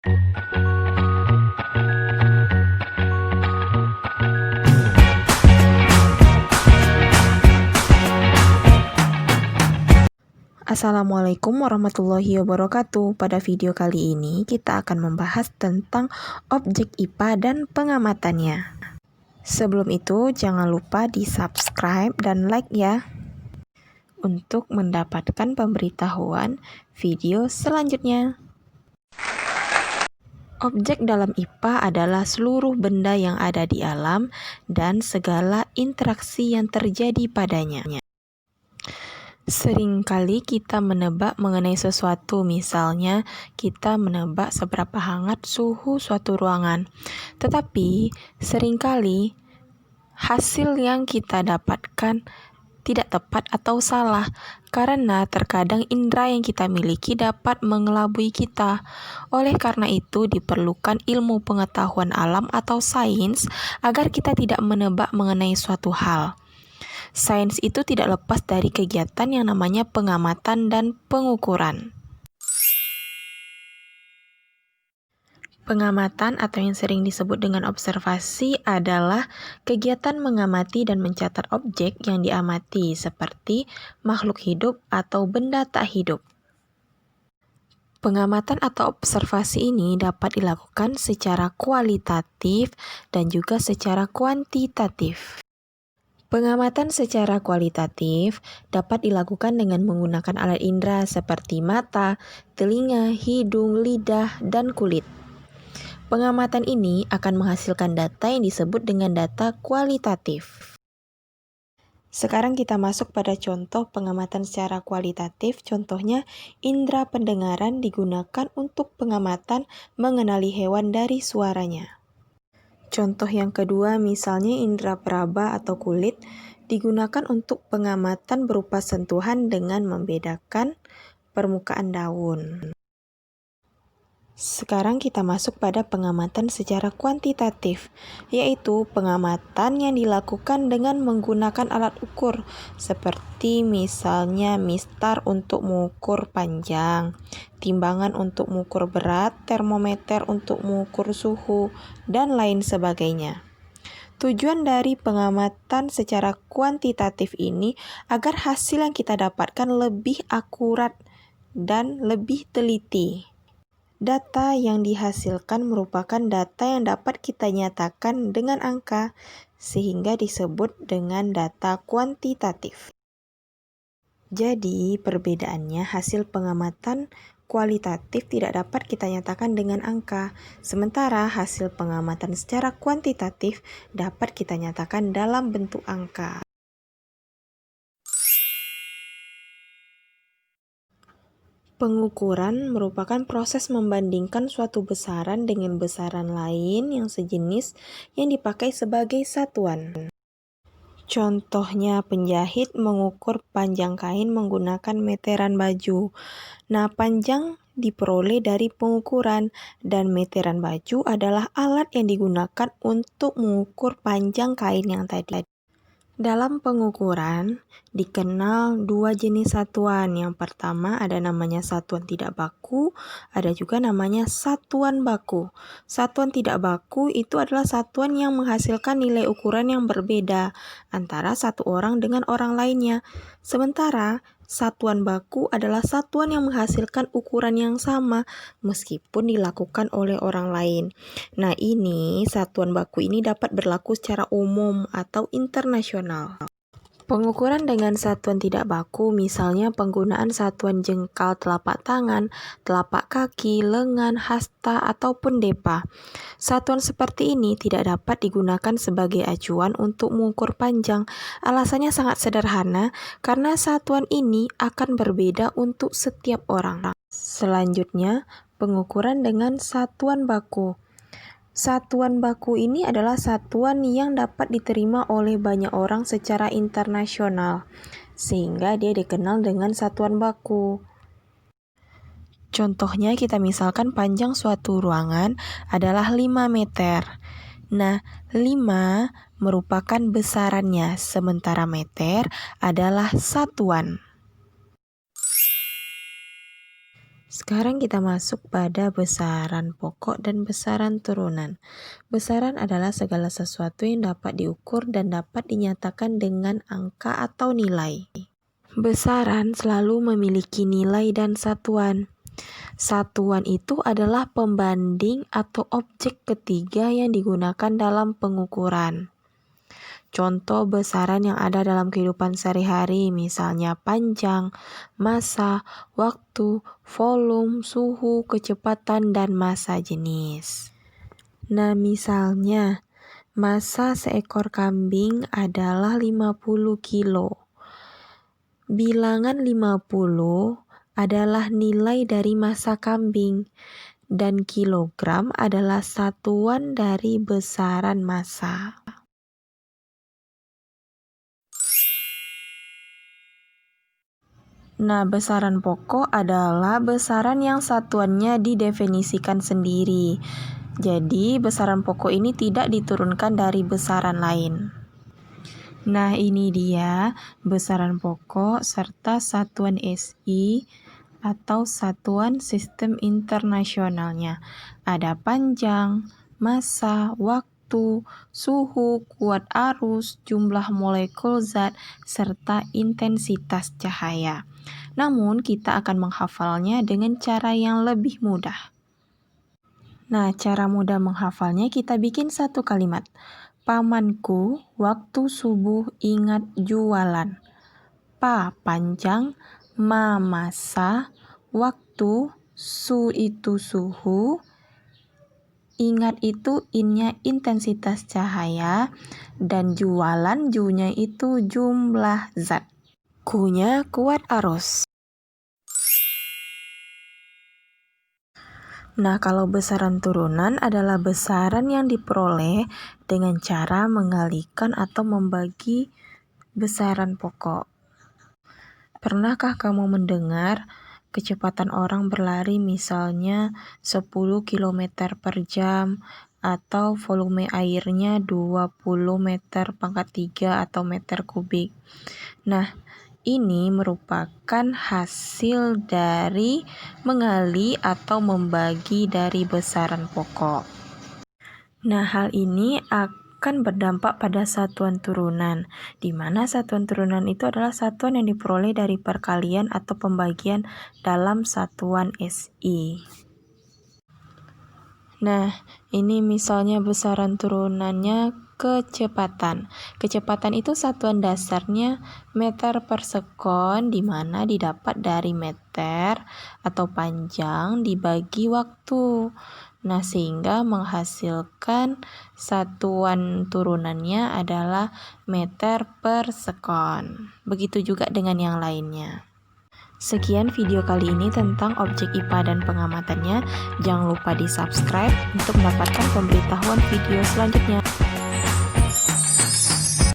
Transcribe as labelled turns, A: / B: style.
A: Assalamualaikum warahmatullahi wabarakatuh. Pada video kali ini kita akan membahas tentang objek IPA dan pengamatannya. Sebelum itu jangan lupa di subscribe dan like ya, untuk mendapatkan pemberitahuan video selanjutnya. Objek dalam IPA adalah seluruh benda yang ada di alam dan segala interaksi yang terjadi padanya. Seringkali kita menebak mengenai sesuatu, misalnya kita menebak seberapa hangat suhu suatu ruangan. Tetapi seringkali hasil yang kita dapatkan tidak tepat atau salah, karena terkadang indera yang kita miliki dapat mengelabui kita. Oleh karena itu diperlukan ilmu pengetahuan alam atau sains agar kita tidak menebak mengenai suatu hal. Sains itu tidak lepas dari kegiatan yang namanya pengamatan dan pengukuran. Pengamatan atau yang sering disebut dengan observasi adalah kegiatan mengamati dan mencatat objek yang diamati seperti makhluk hidup atau benda tak hidup. Pengamatan atau observasi ini dapat dilakukan secara kualitatif dan juga secara kuantitatif. Pengamatan secara kualitatif dapat dilakukan dengan menggunakan alat indera seperti mata, telinga, hidung, lidah, dan kulit. Pengamatan ini akan menghasilkan data yang disebut dengan data kualitatif. Sekarang kita masuk pada contoh pengamatan secara kualitatif. Contohnya, indera pendengaran digunakan untuk pengamatan mengenali hewan dari suaranya. Contoh yang kedua, misalnya indera peraba atau kulit digunakan untuk pengamatan berupa sentuhan dengan membedakan permukaan daun. Sekarang kita masuk pada pengamatan secara kuantitatif, yaitu pengamatan yang dilakukan dengan menggunakan alat ukur, seperti misalnya mistar untuk mengukur panjang, timbangan untuk mengukur berat, termometer untuk mengukur suhu, dan lain sebagainya. Tujuan dari pengamatan secara kuantitatif ini agar hasil yang kita dapatkan lebih akurat dan lebih teliti. Data yang dihasilkan merupakan data yang dapat kita nyatakan dengan angka, sehingga disebut dengan data kuantitatif. Jadi, perbedaannya hasil pengamatan kualitatif tidak dapat kita nyatakan dengan angka, sementara hasil pengamatan secara kuantitatif dapat kita nyatakan dalam bentuk angka. Pengukuran merupakan proses membandingkan suatu besaran dengan besaran lain yang sejenis yang dipakai sebagai satuan. Contohnya, penjahit mengukur panjang kain menggunakan meteran baju. Nah, panjang diperoleh dari pengukuran, dan meteran baju adalah alat yang digunakan untuk mengukur panjang kain yang tadi. Dalam pengukuran, dikenal dua jenis satuan. Yang pertama ada namanya satuan tidak baku, ada juga namanya satuan baku. Satuan tidak baku itu adalah satuan yang menghasilkan nilai ukuran yang berbeda antara satu orang dengan orang lainnya. Sementara satuan baku adalah satuan yang menghasilkan ukuran yang sama meskipun dilakukan oleh orang lain. Nah, ini satuan baku ini dapat berlaku secara umum atau internasional. Pengukuran dengan satuan tidak baku, misalnya penggunaan satuan jengkal telapak tangan, telapak kaki, lengan, hasta, ataupun depa. Satuan seperti ini tidak dapat digunakan sebagai acuan untuk mengukur panjang. Alasannya sangat sederhana, karena satuan ini akan berbeda untuk setiap orang. Selanjutnya, pengukuran dengan satuan baku. Satuan baku ini adalah satuan yang dapat diterima oleh banyak orang secara internasional, sehingga dia dikenal dengan satuan baku. Contohnya kita misalkan panjang suatu ruangan adalah 5 meter. Nah, 5 merupakan besarannya, sementara meter adalah satuan. Sekarang kita masuk pada besaran pokok dan besaran turunan. Besaran adalah segala sesuatu yang dapat diukur dan dapat dinyatakan dengan angka atau nilai. Besaran selalu memiliki nilai dan satuan. Satuan itu adalah pembanding atau objek ketiga yang digunakan dalam pengukuran. Contoh besaran yang ada dalam kehidupan sehari-hari, misalnya panjang, massa, waktu, volume, suhu, kecepatan, dan massa jenis. Nah, misalnya, massa seekor kambing adalah 50 kilo. Bilangan 50 adalah nilai dari massa kambing, dan kilogram adalah satuan dari besaran massa. Nah, besaran pokok adalah besaran yang satuannya didefinisikan sendiri. Jadi, besaran pokok ini tidak diturunkan dari besaran lain. Nah, ini dia besaran pokok serta satuan SI atau satuan sistem internasionalnya. Ada panjang, massa, waktu, suhu, kuat arus, jumlah molekul zat, serta intensitas cahaya. Namun, kita akan menghafalnya dengan cara yang lebih mudah. Nah, cara mudah menghafalnya kita bikin satu kalimat. Pamanku, waktu subuh ingat jualan. Pa, panjang. Ma, massa. Waktu, su itu suhu. Ingat itu innya intensitas cahaya. Dan jualan, junya itu jumlah zat. Kunya kuat arus. Nah, kalau besaran turunan adalah besaran yang diperoleh dengan cara mengalihkan atau membagi besaran pokok. Pernahkah kamu mendengar kecepatan orang berlari misalnya 10 km per jam atau volume airnya 20 meter pangkat 3 atau meter kubik? Nah, ini merupakan hasil dari mengalih atau membagi dari besaran pokok. Nah, hal ini akan berdampak pada satuan turunan, di mana satuan turunan itu adalah satuan yang diperoleh dari perkalian atau pembagian dalam satuan SI. Nah, ini misalnya besaran turunannya kecepatan. Kecepatan itu satuan dasarnya meter per sekon, di mana didapat dari meter atau panjang dibagi waktu. Nah, sehingga menghasilkan satuan turunannya adalah meter per sekon. Begitu juga dengan yang lainnya. Sekian video kali ini tentang objek IPA dan pengamatannya. Jangan lupa di subscribe untuk mendapatkan pemberitahuan video selanjutnya.